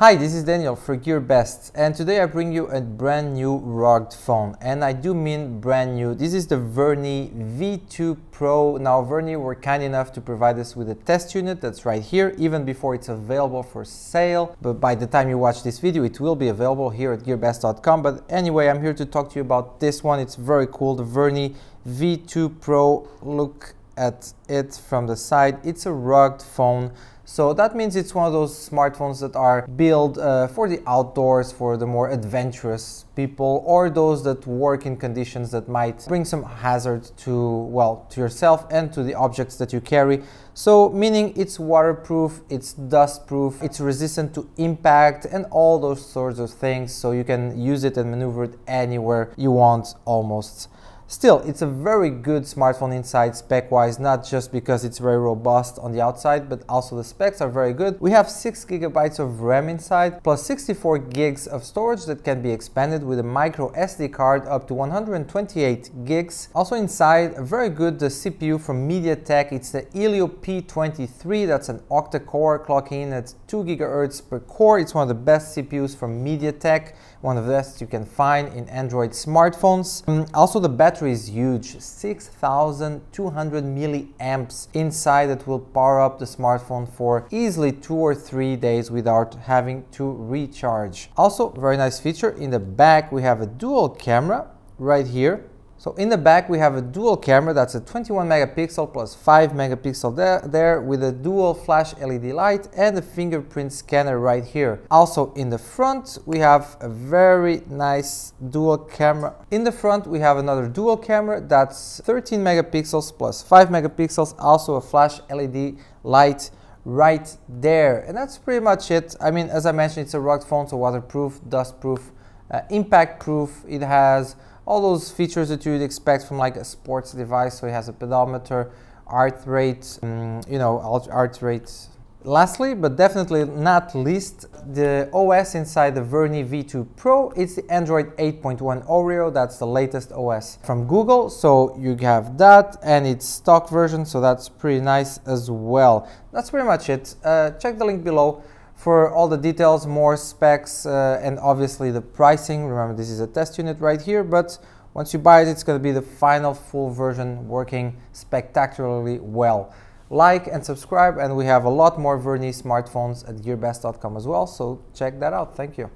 Hi, this is Daniel for GearBest, and today I bring you a brand new rugged phone, and I do mean brand new. This is the Vernee V2 Pro. Now Vernee were kind enough to provide us with a test unit that's right here, even before it's available for sale. But by the time you watch this video, it will be available here at gearbest.com. But anyway, I'm here to talk to you about this one. It's very cool, the Vernee V2 Pro. Look at it from the side. It's a rugged phone. So that means it's one of those smartphones that are built for the outdoors, for the more adventurous people, or those that work in conditions that might bring some hazard to yourself and to the objects that you carry. So meaning it's waterproof, it's dustproof, it's resistant to impact and all those sorts of things. So you can use it and maneuver it anywhere you want almost. Still, it's a very good smartphone inside spec-wise, not just because it's very robust on the outside, but also the specs are very good. We have 6 GB of RAM inside, plus 64 gigs of storage that can be expanded with a micro SD card up to 128 gigs. Also inside, a very good CPU from MediaTek. It's the Helio P23, that's an Octa core, clocking in at 2 GHz per core. It's one of the best CPUs from MediaTek, one of the best you can find in Android smartphones. Also the battery is huge, 6,200 milliamps inside, that will power up the smartphone for easily 2 or 3 days without having to recharge. Also, very nice feature, in the back we have a dual camera right here. So in the back we have a dual camera, that's a 21 megapixel plus 5 megapixel there with a dual flash LED light and a fingerprint scanner right here. Also in the front we have a very nice dual camera. In the front we have another dual camera, that's 13 megapixels plus 5 megapixels, also a flash LED light right there. And that's pretty much it. I mean, as I mentioned, it's a rugged phone, so waterproof, dustproof, impact proof. It has all those features that you'd expect from like a sports device. So it has a pedometer, heart rate, heart rate. Lastly, but definitely not least, the OS inside the Vernee V2 Pro. It's the Android 8.1 Oreo. That's the latest OS from Google. So you have that, and it's stock version, so that's pretty nice as well. That's pretty much it. Check the link below for all the details, more specs, and obviously the pricing. Remember, this is a test unit right here, but once you buy it, it's going to be the final full version working spectacularly well. Like and subscribe, and we have a lot more Vernee smartphones at gearbest.com as well, so check that out. Thank you.